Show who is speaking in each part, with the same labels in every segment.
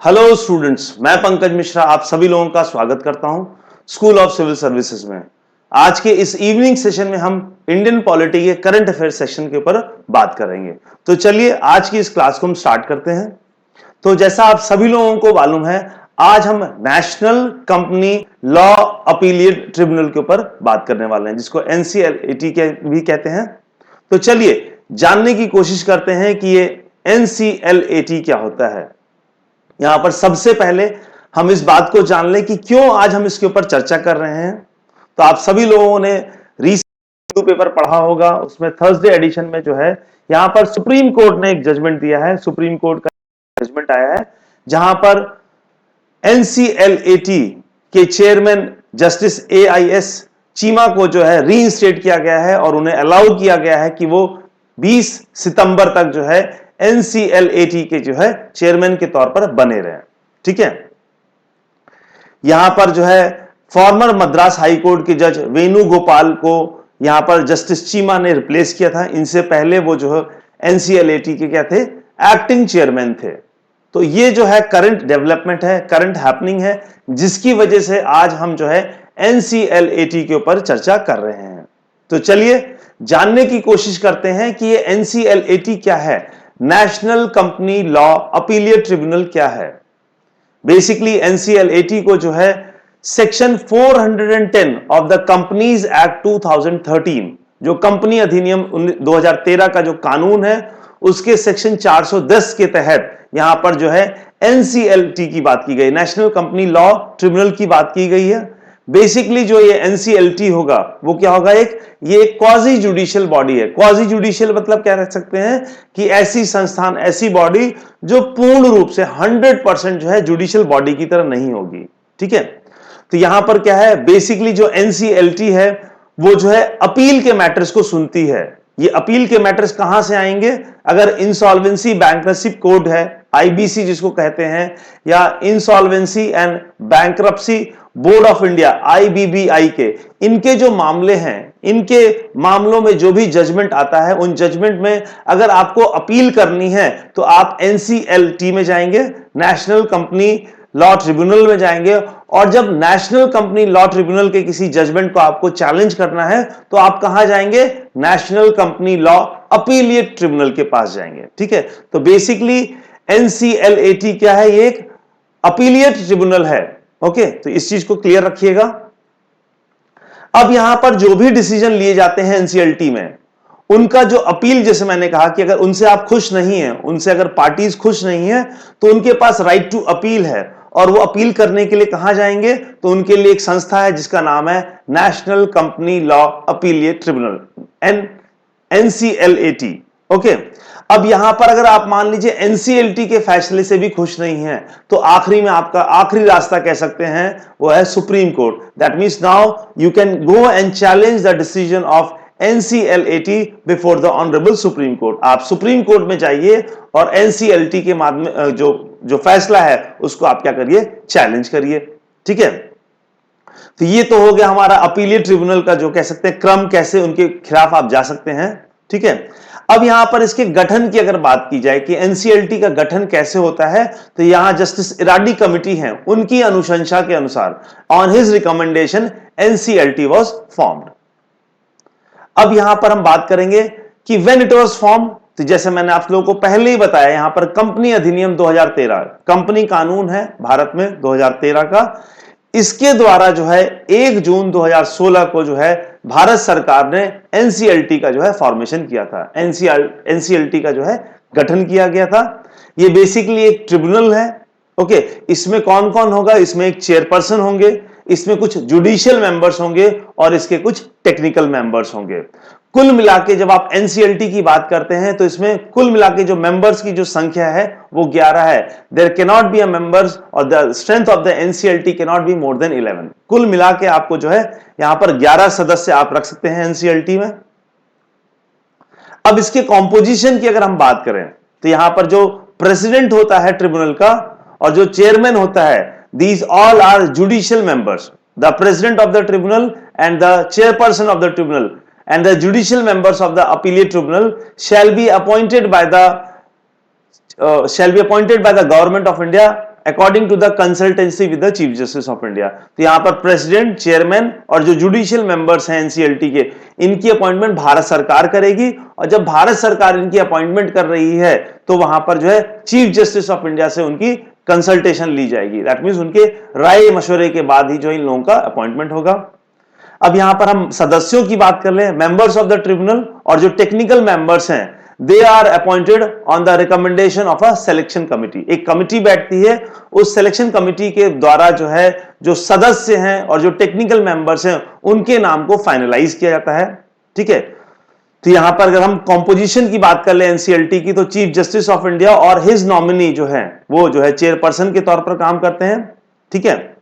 Speaker 1: Hello students, मैं पंकज मिश्रा आप सभी लोगों का स्वागत करता हूं स्कूल ऑफ सिविल सर्विसेज में। आज के इस इवनिंग सेशन में हम इंडियन पॉलिटी के करंट अफेयर सेक्शन के ऊपर बात करेंगे। तो चलिए आज की इस क्लास को हम स्टार्ट करते हैं। तो जैसा आप सभी लोगों को मालूम है, आज हम national company law appellate tribunal के ऊपर बात करने वाले हैं, जिसको एनसीएलएटी के भी कहते हैं। तो चलिए जानने की कोशिश करते हैं कि ये एनसीएलएटी क्या होता है। यहां पर सबसे पहले हम इस बात को जान लें कि क्यों आज हम इसके ऊपर चर्चा कर रहे हैं। तो आप सभी लोगों ने रीसेंट पेपर पढ़ा होगा, उसमें थर्सडे एडिशन में जो है यहां पर सुप्रीम कोर्ट ने एक जजमेंट दिया है। सुप्रीम कोर्ट का जजमेंट आया है जहां पर एनसीएलएटी के चेयरमैन जस्टिस एआईएस चीमा को जो है रीइंस्टेट किया गया है और उन्हें अलाउ किया गया है कि वो 20 सितंबर तक जो है एनसीएलएटी के जो है चेयरमैन के तौर पर बने रहे। ठीक है, यहां पर जो है फॉर्मर मद्रास हाई कोर्ट के जज वेणुगोपाल को यहां पर जस्टिस चीमा ने रिप्लेस किया था। इनसे पहले वो जो है एनसीएलएटी के क्या थे, एक्टिंग चेयरमैन थे। तो ये जो है करंट डेवलपमेंट है, करंट हैपनिंग है, जिसकी वजह से आज हम जो है एनसीएलएटी के ऊपर चर्चा कर रहे हैं। तो चलिए जानने की कोशिश करते हैं कि ये एनसीएलएटी क्या है, national company law appellate tribunal क्या है। बेसिकली एनसीएलएटी को जो है section 410 of the companies act 2013, जो कंपनी अधिनियम 2013 का जो कानून है, उसके सेक्शन 410 के तहत यहां पर जो है एनसीएलटी की बात की गई, नेशनल कंपनी लॉ ट्रिब्यूनल की बात की गई है। बेसिकली जो ये एनसीएलटी होगा वो क्या होगा, ये क्वाजी जुडिशियल बॉडी है। क्वाजी जुडिशियल मतलब क्या रख सकते हैं कि ऐसी संस्थान, ऐसी बॉडी जो पूर्ण रूप से 100% जो है जुडिशियल बॉडी की तरह नहीं होगी। ठीक है, तो यहां पर क्या है, बेसिकली जो एनसीएलटी है वो जो है अपील के मैटर्स को सुनती है। ये अपील के मैटर्स कहां से आएंगे, अगर इंसॉल्वेंसी बैंक्रप्सी कोड है, आईबीसी जिसको कहते हैं, या insolvency and bankruptcy board of India IBBI के, इनके जो मामले हैं, इनके मामलों में जो भी जजमेंट आता है, उन जजमेंट में अगर आपको अपील करनी है तो आप एनसीएलटी में जाएंगे, नेशनल कंपनी लॉ ट्रिब्यूनल में जाएंगे। और जब नेशनल कंपनी लॉ ट्रिब्यूनल के किसी जजमेंट को आपको चैलेंज करना है तो आप कहां जाएंगे, national company law appellate tribunal के पास जाएंगे। ठीक है, तो बेसिकली एनसीएलएटी क्या है, ये एक अपीलिएट ट्रिब्यूनल है। ओके, तो इस चीज को क्लियर रखिएगा। अब यहां पर जो भी डिसीजन लिए जाते हैं एनसीएलटी में, उनका जो अपील, जैसे मैंने कहा कि अगर उनसे आप खुश नहीं हैं, उनसे अगर पार्टीज खुश नहीं है, तो उनके पास राइट टू अपील है। और वो अपील करने के लिए कहां जाएंगे, तो उनके लिए एक संस्था है जिसका नाम है national company law appellate tribunal, NCLAT. Okay, अब यहां पर अगर आप मान लीजिए एनसीएलटी के फैसले से भी खुश नहीं है, तो आखिरी में आपका आखिरी रास्ता कह सकते हैं वो है supreme court. That means now you can go and challenge the decision of NCLAT before the honourable supreme court. आप सुप्रीम कोर्ट में जाइए और एनसीएलटी के माध्यम जो फैसला है उसको आप क्या करिए, चैलेंज करिए। ठीक है, तो ये तो हो गया हमारा अपीलिएट ट्रिब्यूनल का जो कह सकते हैं क्रम, कैसे उनके खिलाफ आप जा सकते हैं। ठीक है, अब यहां पर इसके गठन की अगर बात की जाए कि एनसीएलटी का गठन कैसे होता है, तो यहां जस्टिस इराडी कमिटी है, उनकी अनुशंसा के अनुसार on his recommendation NCLT was formed. अब यहां पर हम बात करेंगे कि व्हेन इट वाज फॉर्म, तो जैसे मैंने आप लोगों को पहले ही बताया, यहां पर कंपनी अधिनियम 2013, कंपनी कानून है भारत में 2013 का, इसके द्वारा जो है 1 जून 2016 को जो है भारत सरकार ने एनसीएलटी का जो है फॉर्मेशन किया था, एनसीएलटी का जो है गठन किया गया था। ये बेसिकली एक ट्रिब्यूनल है। ओके, इसमें कौन कौन होगा, इसमें एक चेयरपर्सन होंगे, इसमें कुछ जुडिशियल मेंबर्स होंगे और इसके कुछ टेक्निकल मेंबर्स होंगे। कुल मिलाके जब आप एनसीएलटी की बात करते हैं तो इसमें कुल मिलाके जो मेंबर्स की जो संख्या है वो 11 है। There can not be a members और the strength of the NCLT can not be more than 11। कुल मिलाके आपको जो है यहां पर 11 सदस्य आप रख सकते हैं एनसीएलटी में। अब इसके कॉम्पोजिशन की अगर हम बात करें तो यहां पर जो प्रेसिडेंट होता है ट्रिब्यूनल का और जो चेयरमैन होता है, these all are judicial members. The president of the tribunal and the chairperson of the tribunal and the judicial members of the appellate tribunal shall be appointed by the government of India according to the consultancy with the chief justice of India. तो यहां पर president, chairman और जो judicial members हैं NCLT के, इनकी appointment Bharat सरकार करेगी, और जब भारत सरकार इनकी अपॉइंटमेंट कर रही है तो वहां पर जो है चीफ जस्टिस ऑफ इंडिया से उनकी कंसल्टेशन ली जाएगी। दैट मींस उनके राय मशवरे के बाद ही जो इन लोगों का अपॉइंटमेंट होगा। अब यहां पर हम सदस्यों की बात कर लें, मेंबर्स ऑफ द ट्रिब्यूनल, और जो टेक्निकल मेंबर्स हैं they are appointed on the recommendation of a selection committee. एक कमिटी बैठती है, उस सिलेक्शन कमिटी के द्वारा जो है जो सदस्य हैं और जो टेक्निकल मेंबर्स हैं उनके नाम को फाइनलाइज किया जाता है। ठीक है, तो यहां पर अगर हम कॉम्पोजिशन की बात कर ले एनसीएलटी की, तो चीफ जस्टिस ऑफ इंडिया और हिज नॉमिनी जो है वो जो है चेयरपर्सन के तौर पर काम करते हैं। ठीक है,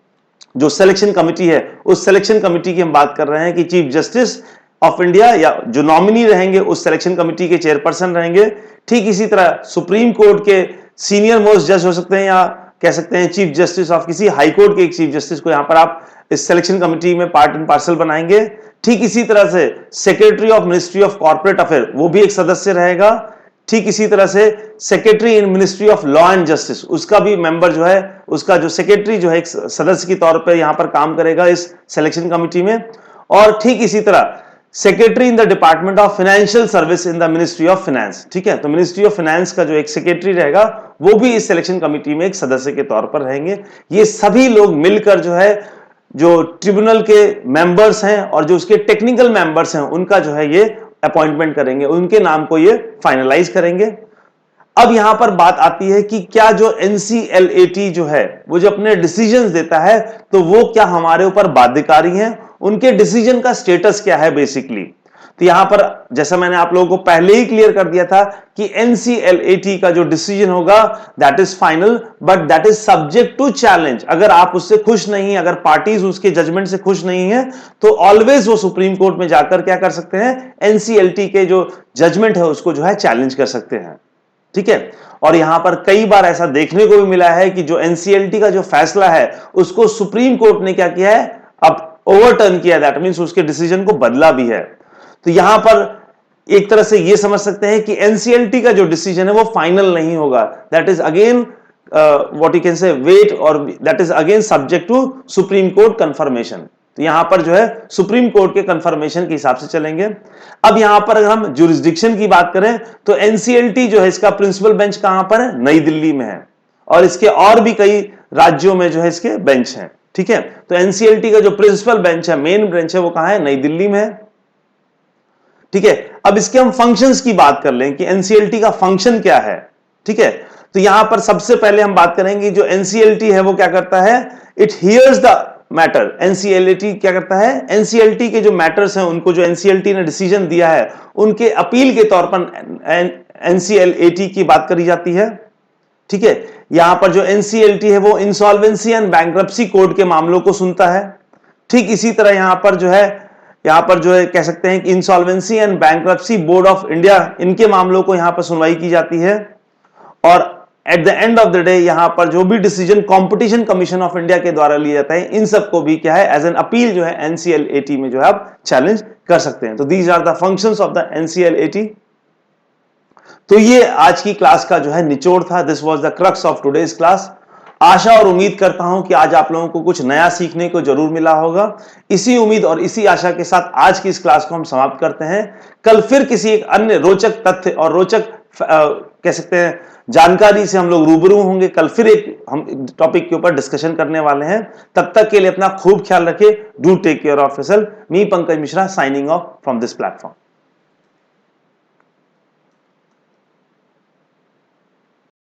Speaker 1: जो सिलेक्शन कमिटी है उस सिलेक्शन कमिटी की हम बात कर रहे हैं कि चीफ जस्टिस ऑफ इंडिया या जो नॉमिनी रहेंगे उस सिलेक्शन कमिटी के चेयरपर्सन रहेंगे। ठीक इसी तरह सुप्रीम कोर्ट के सीनियर मोस्ट जज हो सकते हैं, या कह सकते हैं चीफ जस्टिस ऑफ किसी हाई कोर्ट के एक चीफ जस्टिस को यहां पर आप इस सिलेक्शन कमिटी में पार्ट एंड पार्सल बनाएंगे। ठीक इसी तरह से secretary of ministry of corporate affair वो भी एक सदस्य रहेगा। ठीक इसी तरह से secretary in ministry of law and justice, उसका भी मेंबर जो है, उसका जो सेक्रेटरी जो है एक सदस्य के तौर पर यहां पर काम करेगा इस सिलेक्शन कमिटी में। और ठीक इसी तरह secretary in the department of financial service in the ministry of finance. ठीक है, तो मिनिस्ट्री ऑफ फाइनेंस का जो एक सेक्रेटरी रहेगा वो भी इस सिलेक्शन कमिटी में एक सदस्य के तौर पर रहेंगे। ये सभी लोग मिलकर जो है जो ट्रिब्यूनल के मेंबर्स हैं और जो उसके टेक्निकल मेंबर्स हैं उनका जो है ये अपॉइंटमेंट करेंगे, उनके नाम को ये फाइनलाइज करेंगे। अब यहां पर बात आती है कि क्या जो एनसीएलएटी जो है वो जो अपने डिसीजंस देता है तो वो क्या हमारे ऊपर बाध्यकारी हैं, उनके डिसीजन का स्टेटस क्या है बेसिकली। तो यहां पर जैसा मैंने आप लोगों को पहले ही क्लियर कर दिया था कि एनसीएलएटी का जो डिसीजन होगा that is final but that is subject to challenge. अगर आप उससे खुश नहीं, अगर पार्टीज उसके जजमेंट से खुश नहीं है तो ऑलवेज वो सुप्रीम कोर्ट में जाकर क्या कर सकते हैं, एनसीएलटी के जो जजमेंट है उसको जो है चैलेंज कर सकते हैं। ठीक है, और यहां पर कई बार ऐसा देखने को भी मिला है कि जो एनसीएलटी का जो फैसला है उसको सुप्रीम कोर्ट ने क्या किया है, अब ओवरटर्न किया। दैट मींस उसके डिसीजन को बदला भी है। तो यहां पर एक तरह से यह समझ सकते हैं कि एनसीएलटी का जो डिसीजन है वो फाइनल नहीं होगा, that is again what you can say wait, और that is again subject to Supreme Court confirmation. तो यहां पर जो है सुप्रीम कोर्ट के कंफर्मेशन के हिसाब से चलेंगे। अब यहां पर अगर हम ज्यूरिसडिक्शन की बात करें तो एनसीएलटी जो है इसका प्रिंसिपल बेंच कहां पर है, नई दिल्ली में है, और इसके और भी कई राज्यों में जो है इसके बेंच हैं। ठीक है, तो एनसीएलटी का जो प्रिंसिपल बेंच है, मेन बेंच है, वो कहां है, नई दिल्ली में है। ठीक है, अब इसके हम फंक्शंस की बात कर लें कि एनसीएलटी का फंक्शन क्या है। ठीक है, तो यहां पर सबसे पहले हम बात करेंगे जो एनसीएलटी है वो क्या करता है, it hears the matter. NCLT क्या करता है, एनसीएलटी के जो मैटर्स हैं उनको जो एनसीएलटी ने डिसीजन दिया है उनके अपील के तौर पर एनसीएलटी की बात करी जाती है। ठीक है, यहां पर जो एनसीएलटी है वो इंसॉल्वेंसी एंड बैंक्रप्सी कोड के मामलों को सुनता है। ठीक इसी तरह यहां पर जो है कह सकते हैं कि insolvency and bankruptcy board of India, इनके मामलों को यहां पर सुनवाई की जाती है। और at the end of the day यहां पर जो भी decision competition commission of India के द्वारा लिया जाता है इन सबको भी क्या है, एज एन अपील जो है एनसीएलएटी में जो है आप चैलेंज कर सकते हैं। तो these are the functions of the NCLAT. तो ये आज की क्लास का जो है निचोड़ था। This was the crux of today's class. आशा और उम्मीद करता हूं कि आज आप लोगों को कुछ नया सीखने को जरूर मिला होगा। इसी उम्मीद और इसी आशा के साथ आज की इस क्लास को हम समाप्त करते हैं। कल फिर किसी एक अन्य रोचक तथ्य और रोचक कह सकते हैं जानकारी से हम लोग रूबरू होंगे। कल फिर एक हम टॉपिक के ऊपर डिस्कशन करने वाले हैं। तब तक के लिए अपना खूब ख्याल रखें। Do take care of yourself. Me Pankaj Mishra signing off from this platform.